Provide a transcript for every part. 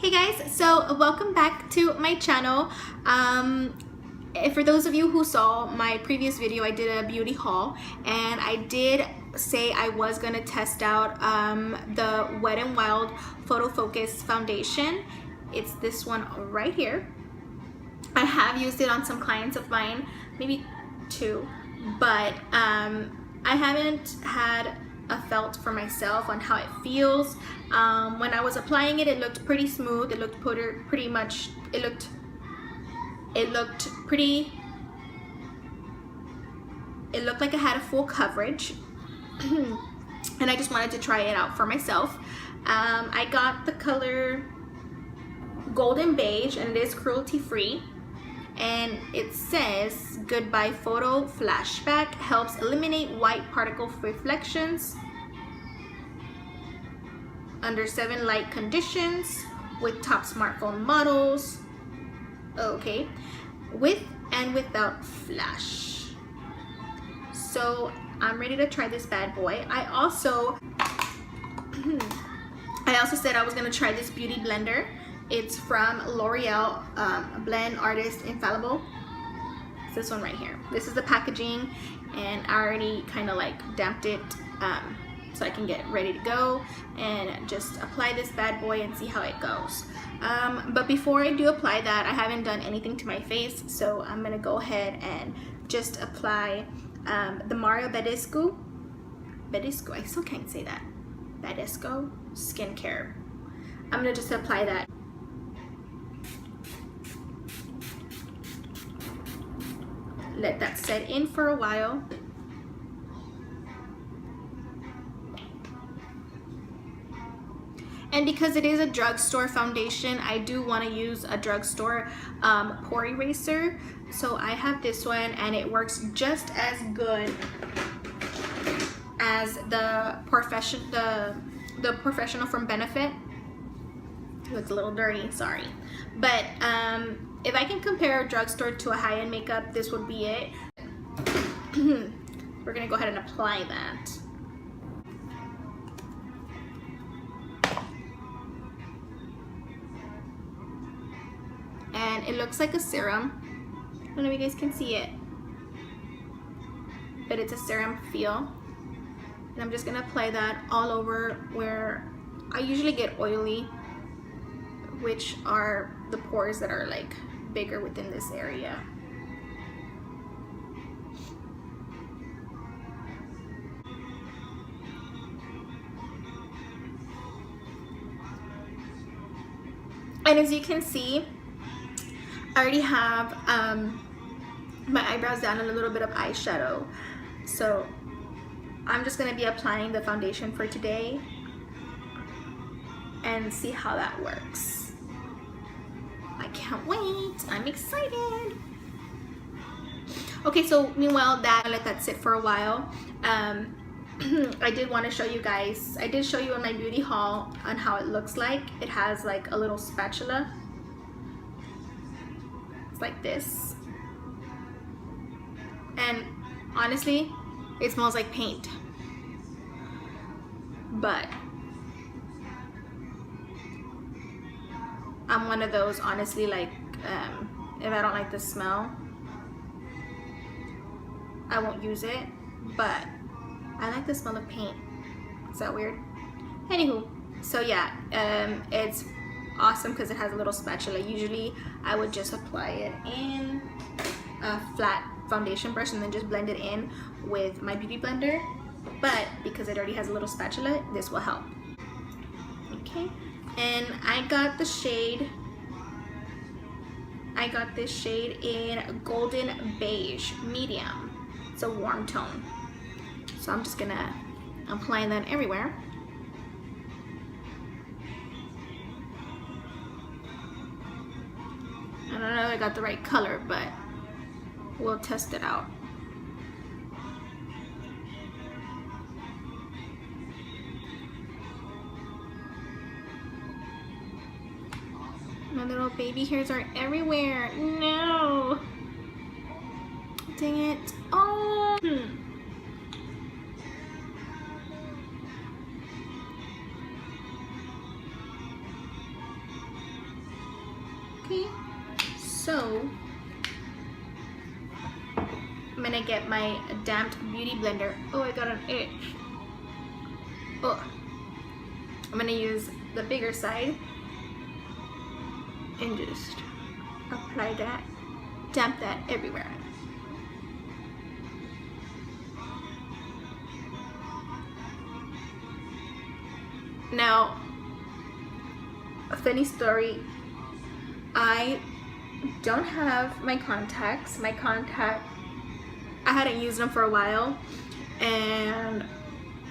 Hey guys, so welcome back to my channel. For those of you who saw my previous video, I did a beauty haul and I did say I was gonna test out the Wet n Wild Photofocus foundation. It's this one right here. I have used it on some clients of mine, maybe two, but I haven't had a felt for myself on how it feels. When I was applying it, it looked pretty smooth. It looked pretty much, it looked like it had a full coverage. And I just wanted to try it out for myself. I got the color golden beige and it is cruelty free. And it says goodbye photo flashback, helps eliminate white particle reflections under 7 light conditions with top smartphone models. Okay, with and without flash. So I'm ready to try this bad boy. I also said I was gonna try this beauty blender. It's from L'Oreal, Blend Artist Infallible. It's this one right here. This is the packaging, and I already kind of like damped it so I can get ready to go and just apply this bad boy and see how it goes. But before I do apply that, I haven't done anything to my face, so I'm gonna go ahead and just apply the Mario Badescu, I still can't say that, Badescu skincare. I'm gonna just apply that. Let that set in for a while. And because it is a drugstore foundation, I do want to use a drugstore pore eraser. So I have this one and it works just as good as the Professional from Benefit. It looks a little dirty, sorry. But if I can compare a drugstore to a high-end makeup, this would be it. We're gonna go ahead and apply that. And it looks like a serum. I don't know if you guys can see it, but it's a serum feel. And I'm just gonna apply that all over where I usually get oily, which are the pores that are like bigger within this area. And as you can see, I already have my eyebrows down and a little bit of eyeshadow. So I'm just gonna be applying the foundation for today and see how that works. I can't wait, I'm excited. Okay, so meanwhile that, I let that sit for a while. I did want to show you guys, I did show you in my beauty haul on how it looks like. It has like a little spatula. It's like this. And honestly, it smells like paint. But I'm one of those, honestly, like if I don't like the smell, I won't use it. But I like the smell of paint. Is that weird? Anywho, so yeah, it's awesome because it has a little spatula. Usually I would just apply it in a flat foundation brush and then just blend it in with my beauty blender. But because it already has a little spatula, this will help. Okay, and I got this shade in golden beige medium. It's a warm tone. So I'm just gonna apply that everywhere. I don't know if I got the right color, but we'll test it out. My little baby hairs are everywhere. No! Dang it. Oh! Okay, so I'm gonna get my damped beauty blender. Oh, I got an itch. Oh, I'm gonna use the bigger side and just apply that, damp that everywhere. Now, a funny story, I don't have my contacts. I hadn't used them for a while, and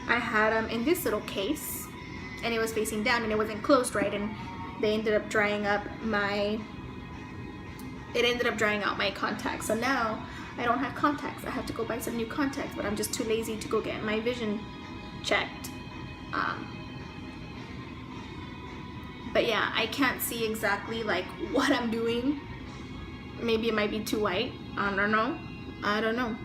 I had them in this little case, and it was facing down and it wasn't closed right, and they ended up drying up my, it ended up drying out my contacts. So now I don't have contacts. I have to go buy some new contacts, but I'm just too lazy to go get my vision checked. But yeah, I can't see exactly like what I'm doing. Maybe it might be too white. I don't know.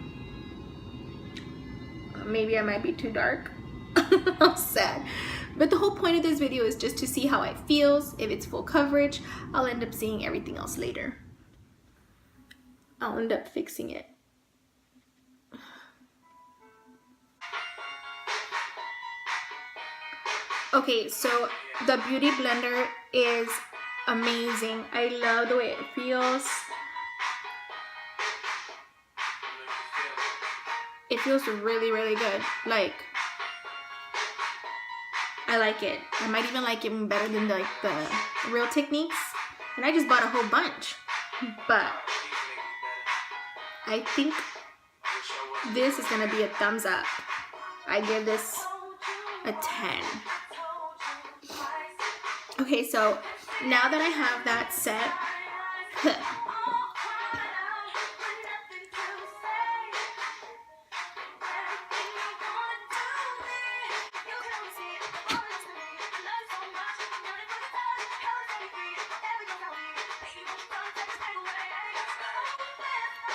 Maybe I might be too dark. I'm sad. But the whole point of this video is just to see how it feels. If it's full coverage, I'll end up seeing everything else later. I'll end up fixing it. Okay, so the Beauty Blender is amazing. I love the way it feels. It feels really, really good. Like, I like it. I might even like it better than the Real Techniques. And I just bought a whole bunch. But I think this is gonna be a thumbs up. I give this a 10. Okay, so now that I have that set,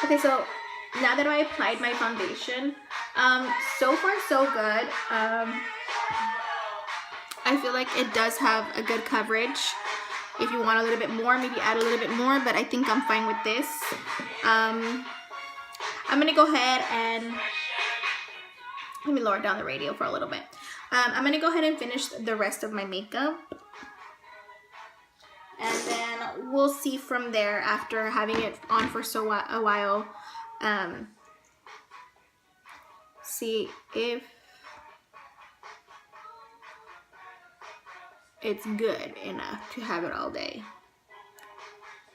okay, so now that I applied my foundation, so far so good. I feel like it does have a good coverage. If you want a little bit more, maybe add a little bit more, but I think I'm fine with this. I'm gonna go ahead and let me lower down the radio for a little bit. I'm gonna go ahead and finish the rest of my makeup, and then we'll see from there after having it on for a while. See if it's good enough to have it all day.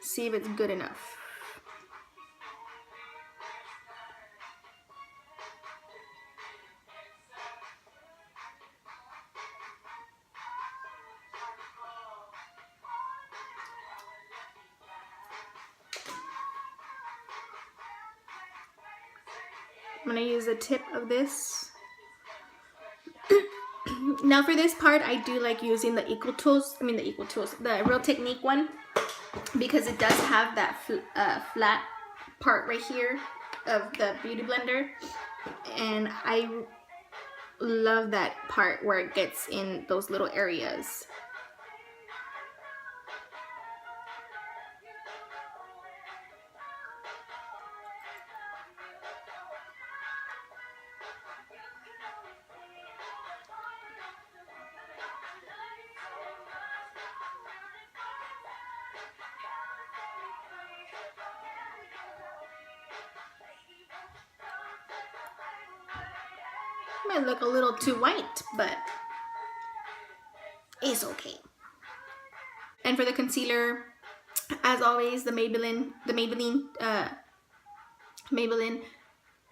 See if it's good enough. I'm gonna use the tip of this. Now for this part, I do like using the the Real Technique one, because it does have that flat part right here of the Beauty Blender, and I love that part where it gets in those little areas. Might look a little too white, but it's okay. And for the concealer, as always, the Maybelline,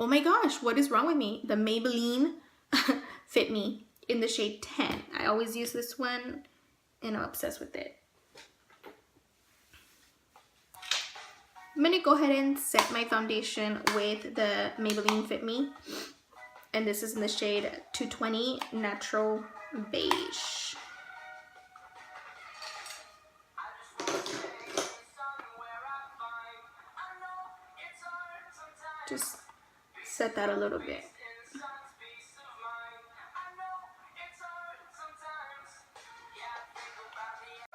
oh my gosh, what is wrong with me? The Maybelline Fit Me in the shade 10. I always use this one, and I'm obsessed with it. I'm gonna go ahead and set my foundation with the Maybelline Fit Me. And this is in the shade 220 Natural Beige. Just set that a little bit.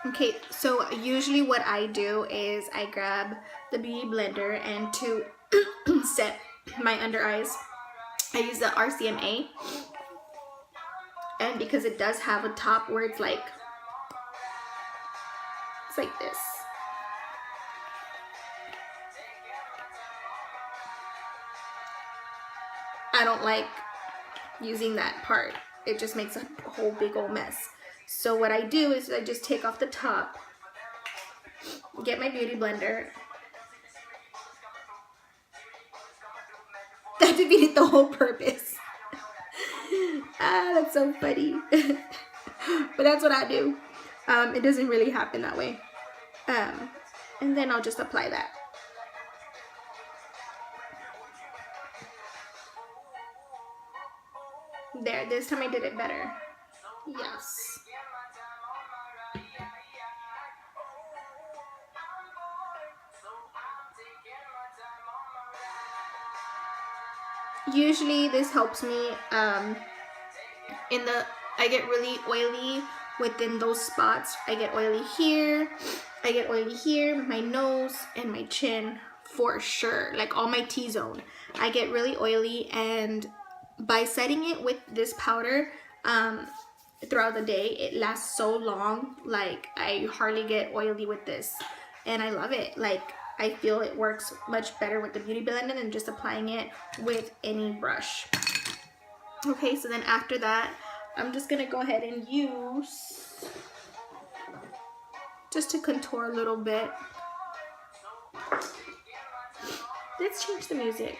Okay, so usually what I do is I grab the beauty blender, and to set my under eyes, I use the RCMA. And because it does have a top where it's like this. I don't like using that part. It just makes a whole big old mess. So what I do is I just take off the top, get my beauty blender. That defeated the whole purpose. That's so funny. But that's what I do. It doesn't really happen that way. And then I'll just apply that. There, this time I did it better. Yes. Usually this helps me I get really oily within those spots. I get oily here, I get oily here, my nose and my chin for sure, like all my T-zone. I get really oily, and by setting it with this powder throughout the day, it lasts so long. Like I hardly get oily with this, and I love it. Like I feel it works much better with the beauty blender than just applying it with any brush. Okay, so then after that, I'm just gonna go ahead and use, just to contour a little bit. Let's change the music.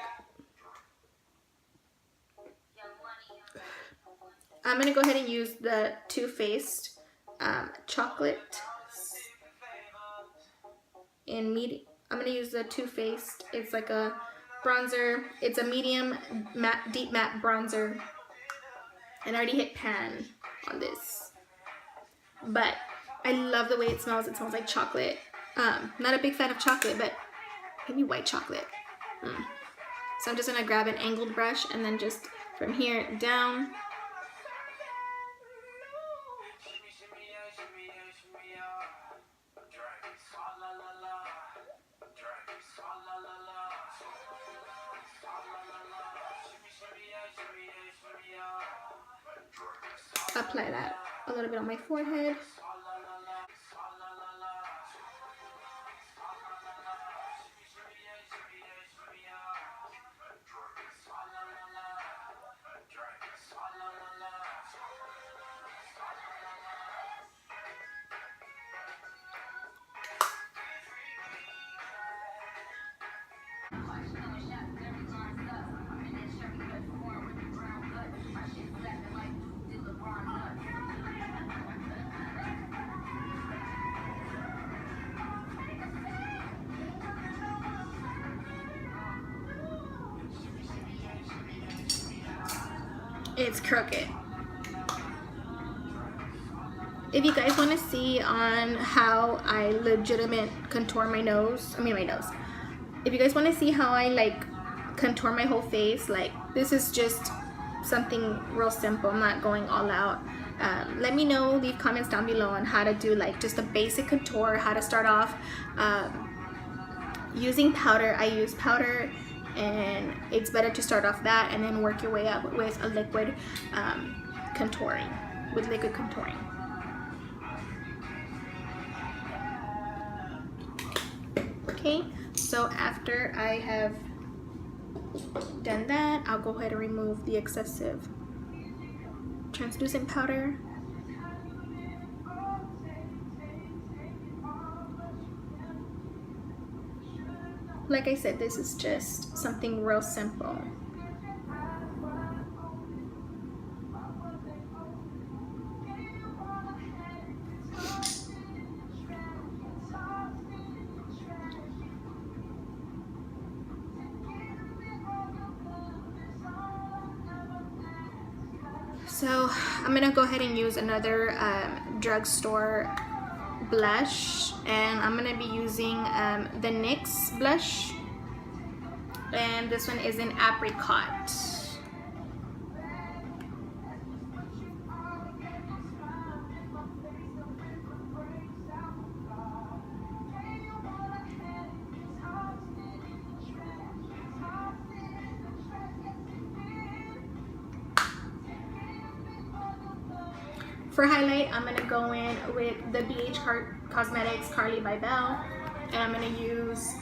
I'm gonna go ahead and use the Too Faced chocolate in medium. I'm gonna use the Too Faced. It's like a bronzer. It's a medium matte, deep matte bronzer. And I already hit pan on this, but I love the way it smells. It smells like chocolate. Not a big fan of chocolate, but maybe white chocolate. So I'm just gonna grab an angled brush, and then just from here down. Apply that a little bit on my forehead. It's crooked. If you guys want to see on how I legitimate contour my nose, if you guys want to see how I like contour my whole face, like this is just something real simple. I'm not going all out. Let me know, leave comments down below on how to do like just a basic contour, how to start off using powder. I use powder, and it's better to start off that and then work your way up with a liquid contouring, Okay, so after I have done that, I'll go ahead and remove the excessive translucent powder. Like I said, this is just something real simple. So I'm gonna go ahead and use another drugstore blush, and I'm gonna be using the NYX blush, and this one is in apricot. For highlight, I'm gonna go in with the BH Cosmetics Carly by Belle, and I'm gonna use,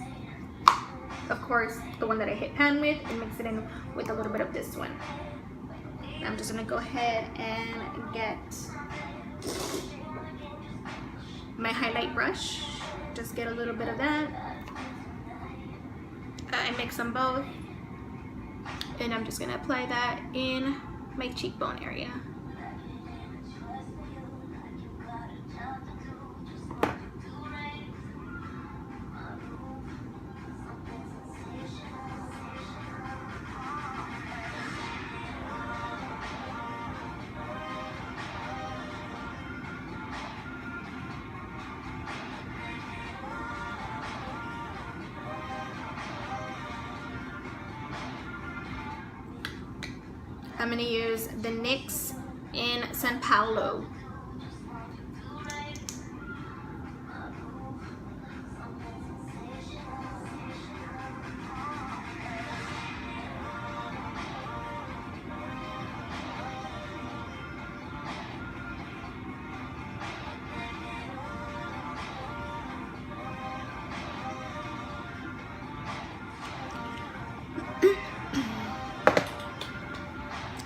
of course, the one that I hit pan with, and mix it in with a little bit of this one. I'm just gonna go ahead and get my highlight brush, just get a little bit of that. I mix them both, and I'm just gonna apply that in my cheekbone area. I'm gonna use the NYX in San Paulo.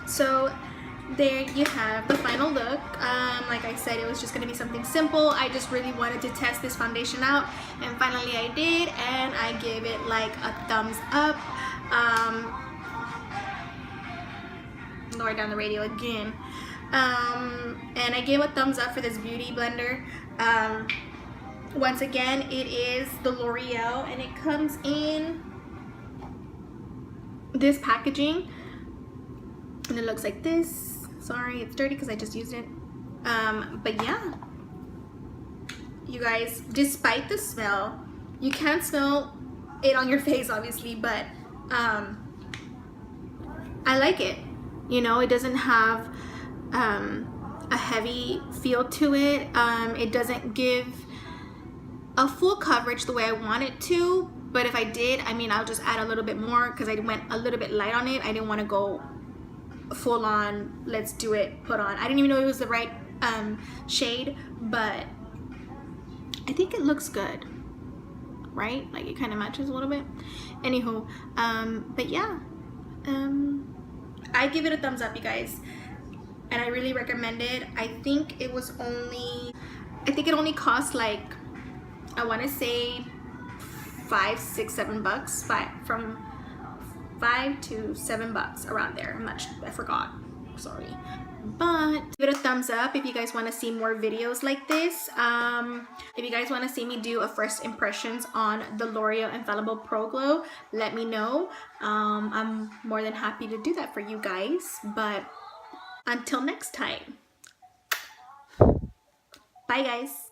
So there you have the final look. Like I said, it was just gonna be something simple. I just really wanted to test this foundation out, and finally I did, and I give it like a thumbs up. Lower down the radio again. And I gave a thumbs up for this beauty blender. Once again, it is the L'Oreal, and it comes in this packaging. And it looks like this. Sorry, it's dirty because I just used it. But yeah, you guys, despite the smell, you can't smell it on your face obviously, but I like it. You know, it doesn't have a heavy feel to it. It doesn't give a full coverage the way I want it to, but if I did, I mean, I'll just add a little bit more because I went a little bit light on it. I didn't want to go full on, let's do it, put on. I didn't even know it was the right shade, but I think it looks good, right? Like it kind of matches a little bit. Anywho, but yeah, I give it a thumbs up, you guys, and I really recommend it. I think it only cost like, I want to say $5, $6, $7, from $5 to $7 around there. I forgot, sorry. But give it a thumbs up if you guys want to see more videos like this. If you guys want to see me do a first impressions on the L'Oreal Infallible Pro Glow, let me know. I'm more than happy to do that for you guys. But until next time, bye guys.